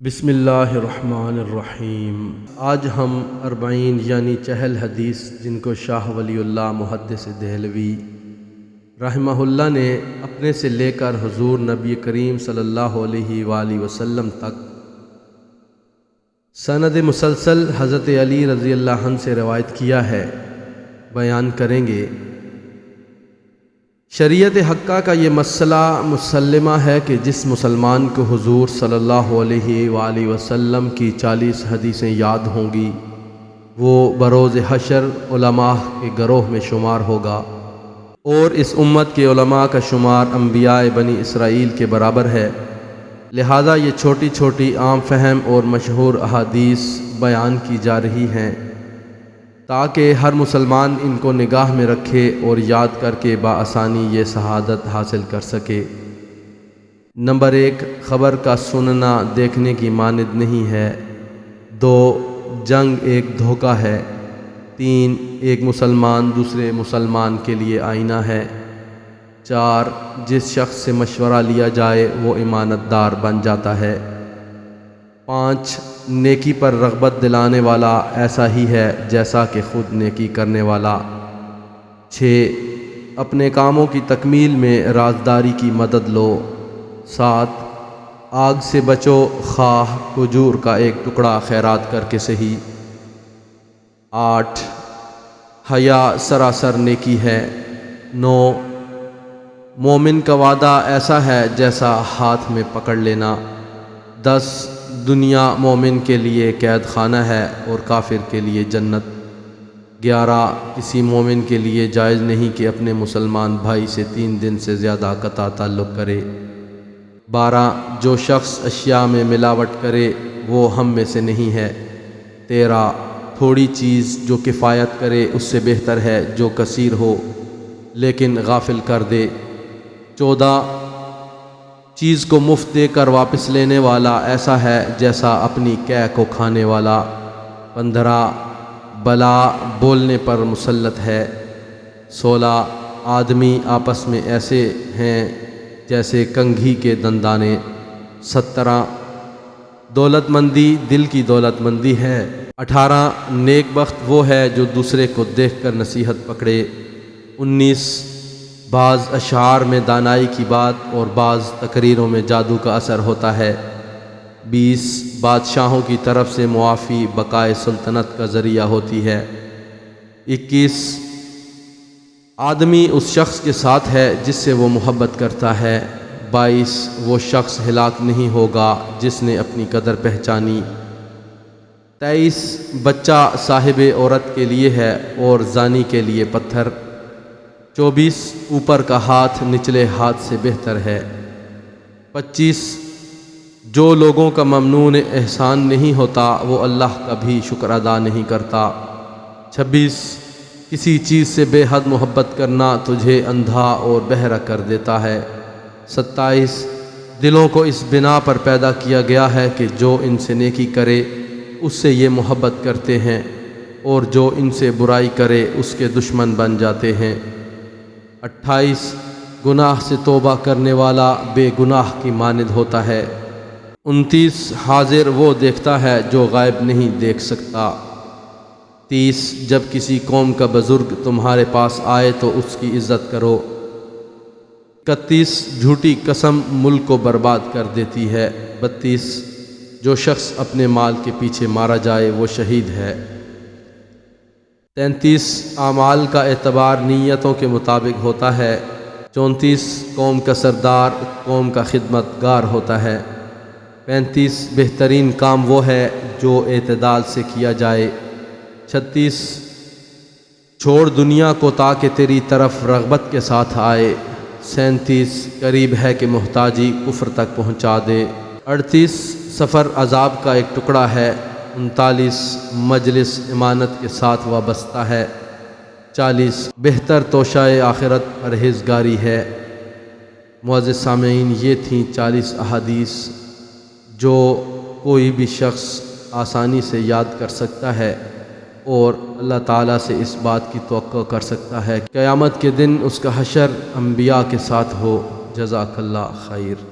بسم اللہ الرحمن الرحیم۔ آج ہم 40 یعنی چہل حدیث جن کو شاہ ولی اللہ محدث دہلوی رحمہ اللہ نے اپنے سے لے کر حضور نبی کریم صلی اللہ علیہ وآلہ وسلم تک سند مسلسل حضرت علی رضی اللہ عنہ سے روایت کیا ہے، بیان کریں گے۔ شریعت حقہ کا یہ مسئلہ مسلمہ ہے کہ جس مسلمان کو حضور صلی اللہ علیہ وآلہ وسلم کی 40 حدیثیں یاد ہوں گی وہ بروز حشر علماء کے گروہ میں شمار ہوگا، اور اس امت کے علماء کا شمار انبیاء بنی اسرائیل کے برابر ہے۔ لہذا یہ چھوٹی چھوٹی عام فہم اور مشہور احادیث بیان کی جا رہی ہیں تاکہ ہر مسلمان ان کو نگاہ میں رکھے اور یاد کر کے بآسانی یہ شہادت حاصل کر سکے۔ نمبر 1، خبر کا سننا دیکھنے کی مانند نہیں ہے۔ 2، جنگ ایک دھوکہ ہے۔ 3، ایک مسلمان دوسرے مسلمان کے لیے آئینہ ہے۔ 4، جس شخص سے مشورہ لیا جائے وہ امانت دار بن جاتا ہے۔ 5، نیکی پر رغبت دلانے والا ایسا ہی ہے جیسا کہ خود نیکی کرنے والا۔ 6، اپنے کاموں کی تکمیل میں رازداری کی مدد لو۔ 7، آگ سے بچو خواہ کھجور کا ایک ٹکڑا خیرات کر کے صحیح۔ 8، حیا سراسر نیکی ہے۔ 9، مومن کا وعدہ ایسا ہے جیسا ہاتھ میں پکڑ لینا۔ 10، دنیا مومن کے لیے قید خانہ ہے اور کافر کے لیے جنت۔ 11، کسی مومن کے لیے جائز نہیں کہ اپنے مسلمان بھائی سے 3 دن سے زیادہ قطع تعلق کرے۔ 12، جو شخص اشیاء میں ملاوٹ کرے وہ ہم میں سے نہیں ہے۔ 13، تھوڑی چیز جو کفایت کرے اس سے بہتر ہے جو کثیر ہو لیکن غافل کر دے۔ 14، چیز کو مفت دے کر واپس لینے والا ایسا ہے جیسا اپنی قے کو کھانے والا۔ 15، بلا بولنے پر مسلط ہے۔ 16، آدمی آپس میں ایسے ہیں جیسے کنگھی کے دندانے۔ 17، دولت مندی دل کی دولت مندی ہے۔ 18، نیک بخت وہ ہے جو دوسرے کو دیکھ کر نصیحت پکڑے۔ 19، بعض اشعار میں دانائی کی بات اور بعض تقریروں میں جادو کا اثر ہوتا ہے۔ 20، بادشاہوں کی طرف سے معافی بقائے سلطنت کا ذریعہ ہوتی ہے۔ 21، آدمی اس شخص کے ساتھ ہے جس سے وہ محبت کرتا ہے۔ 22، وہ شخص ہلاک نہیں ہوگا جس نے اپنی قدر پہچانی۔ 23، بچہ صاحب عورت کے لیے ہے اور زانی کے لیے پتھر۔ 24، اوپر کا ہاتھ نچلے ہاتھ سے بہتر ہے۔ 25، جو لوگوں کا ممنون احسان نہیں ہوتا وہ اللہ کا بھی شکر ادا نہیں کرتا۔ 26، کسی چیز سے بے حد محبت کرنا تجھے اندھا اور بہرا کر دیتا ہے۔ 27، دلوں کو اس بنا پر پیدا کیا گیا ہے کہ جو ان سے نیکی کرے اس سے یہ محبت کرتے ہیں اور جو ان سے برائی کرے اس کے دشمن بن جاتے ہیں۔ 28، گناہ سے توبہ کرنے والا بے گناہ کی مانند ہوتا ہے۔ 29، حاضر وہ دیکھتا ہے جو غائب نہیں دیکھ سکتا۔ 30، جب کسی قوم کا بزرگ تمہارے پاس آئے تو اس کی عزت کرو۔ 31، جھوٹی قسم ملک کو برباد کر دیتی ہے۔ 32، جو شخص اپنے مال کے پیچھے مارا جائے وہ شہید ہے۔ 33، اعمال کا اعتبار نیتوں کے مطابق ہوتا ہے۔ 34، قوم کا سردار قوم کا خدمت گار ہوتا ہے۔ 35، بہترین کام وہ ہے جو اعتدال سے کیا جائے۔ 36، چھوڑ دنیا کو تاکہ تیری طرف رغبت کے ساتھ آئے۔ 37، قریب ہے کہ محتاجی کفر تک پہنچا دے۔ 38، سفر عذاب کا ایک ٹکڑا ہے۔ 39، مجلس امانت کے ساتھ وابستہ ہے۔ 40، بہتر توشہ آخرت پرہیزگاری ہے۔ معزز سامعین، یہ تھیں 40 احادیث جو کوئی بھی شخص آسانی سے یاد کر سکتا ہے اور اللہ تعالیٰ سے اس بات کی توقع کر سکتا ہے کہ قیامت کے دن اس کا حشر انبیاء کے ساتھ ہو۔ جزاک اللہ خیر۔